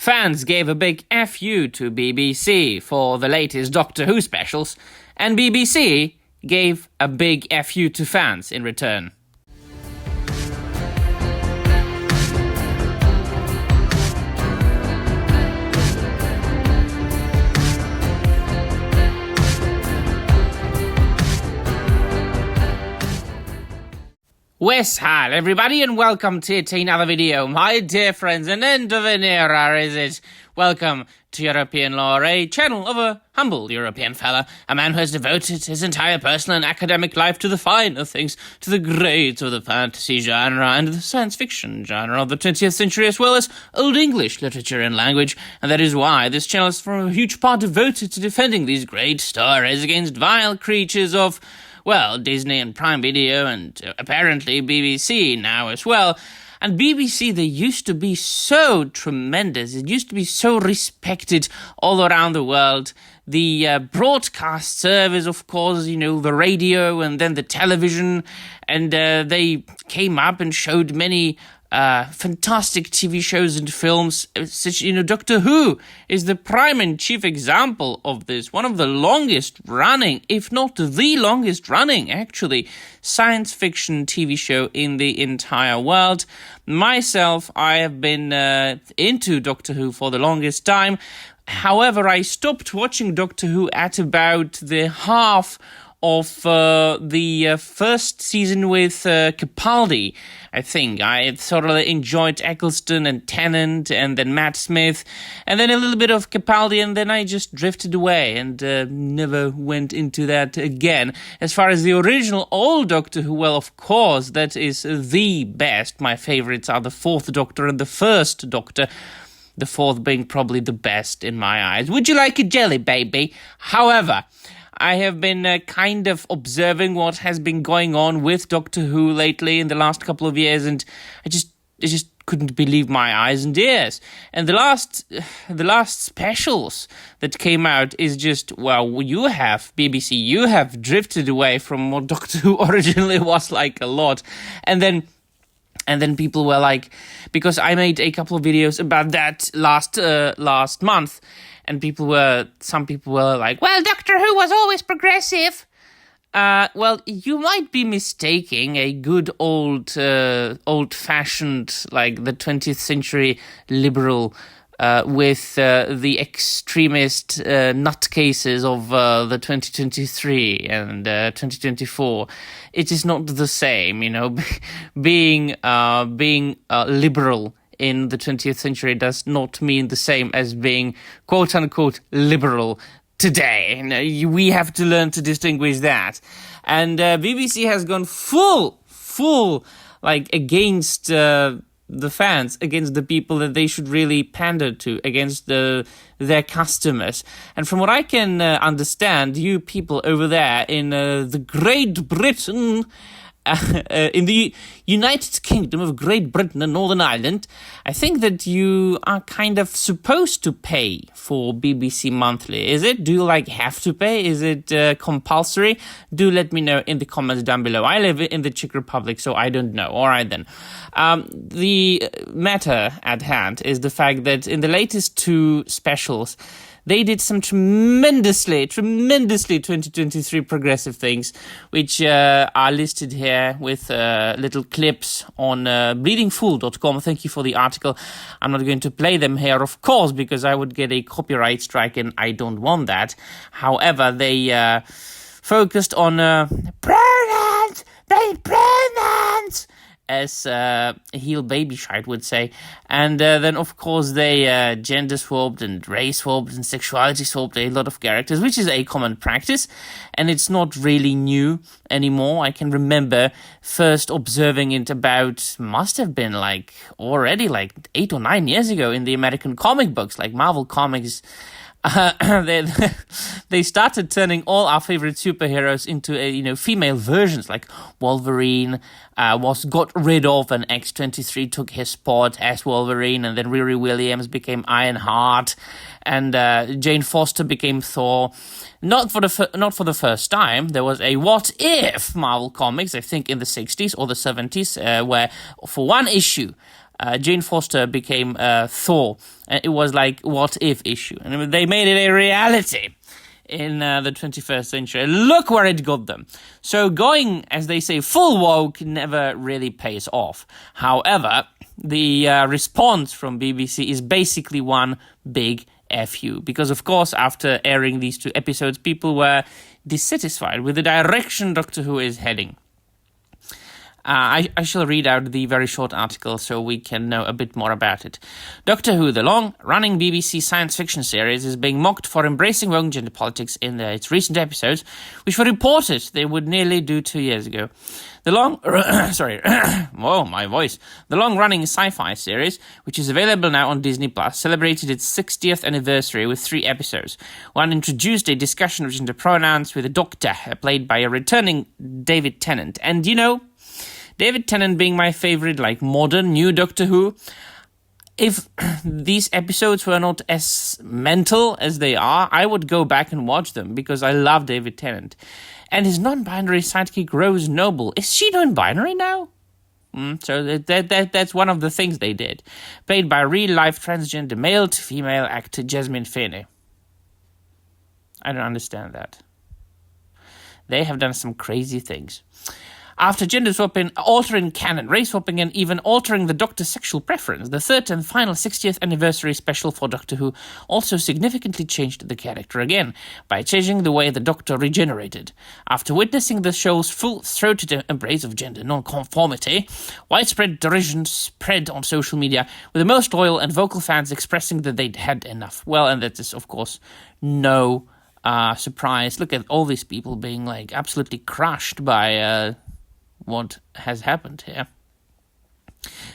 Fans gave a big FU to BBC for the latest Doctor Who specials, and BBC gave a big FU to fans in return. Wes, hi everybody, and welcome to another video, my dear friends, an end of an era, is it? Welcome to European Lore, a channel of a humble European fella, a man who has devoted his entire personal and academic life to the finer things, to the grades of the fantasy genre and the science fiction genre of the 20th century, as well as Old English literature and language, and that is why this channel is for a huge part devoted to defending these great stories against vile creatures of, well, Disney and Prime Video and apparently BBC now as well. And BBC, they used to be so tremendous. It used to be so respected all around the world. The broadcast service, of course, you know, the radio and then the television. And they came up and showed many fantastic TV shows and films, such, you know, Doctor Who is the prime and chief example of this. One of the longest running, if not the longest running, actually, science fiction TV show in the entire world. Myself, I have been into Doctor Who for the longest time. However, I stopped watching Doctor Who at about the half of the first season with Capaldi, I think. I thoroughly enjoyed Eccleston and Tennant and then Matt Smith and then a little bit of Capaldi, and then I just drifted away and never went into that again. As far as the original old Doctor Who, well, of course, that is the best. My favorites are the Fourth Doctor and the First Doctor. The fourth being probably the best in my eyes. Would you like a jelly, baby? However, I have been kind of observing what has been going on with Doctor Who lately in the last couple of years, and I just couldn't believe my eyes and ears. And the last specials that came out is just, well, you have, BBC, you have drifted away from what Doctor Who originally was like a lot. And then people were like, because I made a couple of videos about that last month, and some people were like, well, Doctor Who was always progressive. Well, you might be mistaking a good old-fashioned, like the 20th century liberal with the extremist nutcases of the 2023 and 2024. It is not the same, you know. being liberal in the 20th century does not mean the same as being quote-unquote liberal today. We have to learn to distinguish that. And BBC has gone full, like, against the fans, against the people that they should really pander to, against their customers. And from what I can understand, you people over there in the Great Britain, in the United Kingdom of Great Britain and Northern Ireland, I think that you are kind of supposed to pay for BBC Monthly. Is it? Do you have to pay? Is it compulsory? Do let me know in the comments down below. I live in the Czech Republic, so I don't know. All right then. The matter at hand is the fact that in the latest two specials, they did some tremendously 2023 progressive things, which are listed here with little clips on bleedingfool.com. Thank you for the article. I'm not going to play them here, of course, because I would get a copyright strike, and I don't want that. However, they focused on pronouns, as heel baby shite would say, and then of course they gender swapped and race swapped and sexuality swapped a lot of characters, which is a common practice, and it's not really new anymore. I can remember first observing it about, must have been already 8 or 9 years ago in the American comic books, like Marvel Comics. They started turning all our favorite superheroes into female versions, like Wolverine got rid of, and X-23 took his spot as Wolverine, and then Riri Williams became Ironheart, and Jane Foster became Thor. Not for the first time. There was a What If Marvel Comics, I think in the 60s or the 70s, where for one issue, Jane Foster became Thor, and it was like what if issue, and they made it a reality in the 21st century. Look where it got them. So going, as they say, full woke never really pays off. However, the response from BBC is basically one big FU, because of course after airing these 2 episodes, people were dissatisfied with the direction Doctor Who is heading. I shall read out the very short article so we can know a bit more about it. Doctor Who, the long-running BBC science fiction series, is being mocked for embracing woke gender politics in its recent episodes, which were reported they would nearly do 2 years ago. The long-running sci-fi series, which is available now on Disney+, celebrated its 60th anniversary with 3 episodes. One introduced a discussion of gender pronouns with a doctor, played by a returning David Tennant. And you know, David Tennant being my favorite, like, modern, new Doctor Who, if these episodes were not as mental as they are, I would go back and watch them, because I love David Tennant. And his non-binary sidekick, Rose Noble, is she non-binary now? So that's one of the things they did. Played by real-life transgender male-to-female actor Jasmine Finney. I don't understand that. They have done some crazy things. After gender swapping, altering canon, race swapping, and even altering the Doctor's sexual preference, the 3rd and final 60th anniversary special for Doctor Who also significantly changed the character again, by changing the way the Doctor regenerated. After witnessing the show's full-throated embrace of gender non-conformity, widespread derision spread on social media, with the most loyal and vocal fans expressing that they'd had enough. Well, and that is, of course, no surprise. Look at all these people being, like, absolutely crushed by what has happened here.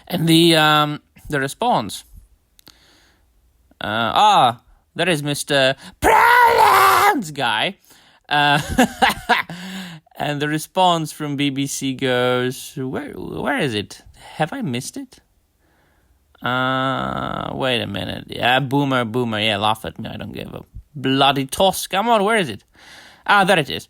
And the response. There is Mr. Pronouns guy. And the response from BBC goes, where is it? Have I missed it? Wait a minute. Yeah, boomer, yeah, laugh at me, I don't give a bloody toss. Come on, where is it? There it is.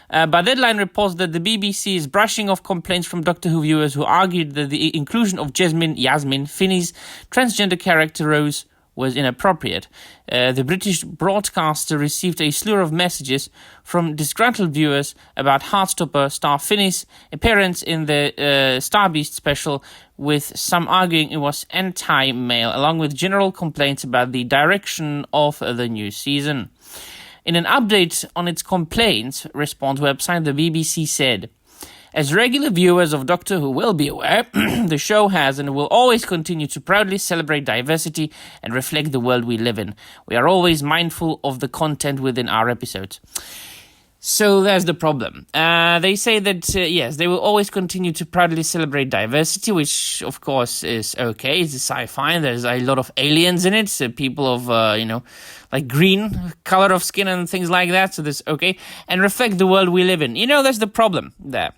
But Deadline reports that the BBC is brushing off complaints from Doctor Who viewers who argued that the inclusion of Yasmin Finney's transgender character Rose was inappropriate. The British broadcaster received a slew of messages from disgruntled viewers about Heartstopper star Finney's appearance in the Starbeast special, with some arguing it was anti-male, along with general complaints about the direction of the new season. In an update on its complaints response website, the BBC said, "As regular viewers of Doctor Who will be aware, the show has and will always continue to proudly celebrate diversity and reflect the world we live in. We are always mindful of the content within our episodes." So there's the problem. They say that, yes, they will always continue to proudly celebrate diversity, which, of course, is okay. It's a sci-fi. There's a lot of aliens in it, so people of, like green color of skin and things like that. So that's okay. And reflect the world we live in. You know, that's the problem there.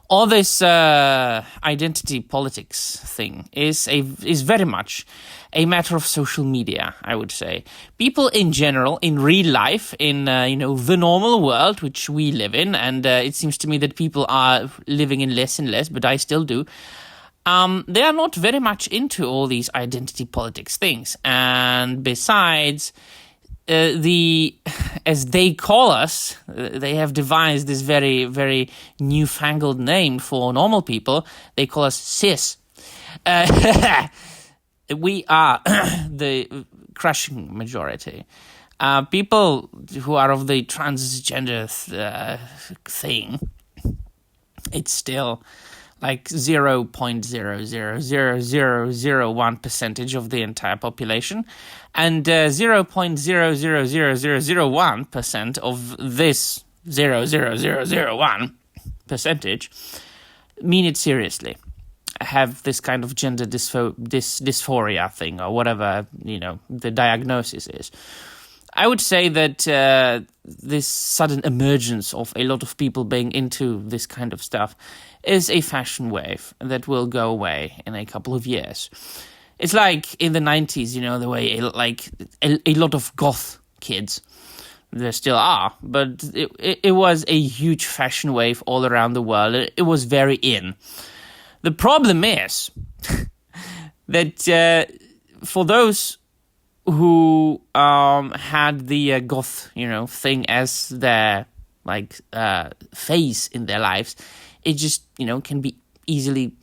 All this identity politics thing is very much a matter of social media, I would say. People in general, in real life, in the normal world which we live in, and it seems to me that people are living in less and less, but I still do. They are not very much into all these identity politics things, and besides, as they call us, they have devised this very, very newfangled name for normal people. They call us cis. We are the crushing majority. People who are of the transgender thing, it's still like 0.0000001% of the entire population, and 0.0000001% of this 0.00001% mean it seriously. Have this kind of gender dysphoria thing, or whatever the diagnosis is. I would say that this sudden emergence of a lot of people being into this kind of stuff is a fashion wave that will go away in a couple of years. It's like in the 90s, the way a lot of goth kids, there still are, but it was a huge fashion wave all around the world. It was very in. The problem is that for those who had the goth, thing as their phase in their lives, it just can be easily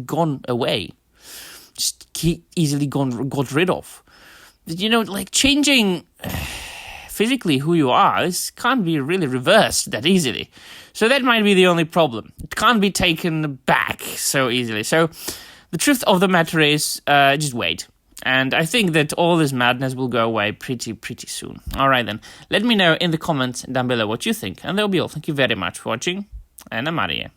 gone away, just easily got rid of. Changing physically who you are can't be really reversed that easily. So that might be the only problem. It can't be taken back so easily. So the truth of the matter is, just wait. And I think that all this madness will go away pretty soon. All right, then. Let me know in the comments down below what you think. And that'll be all. Thank you very much for watching. And I'm out of here.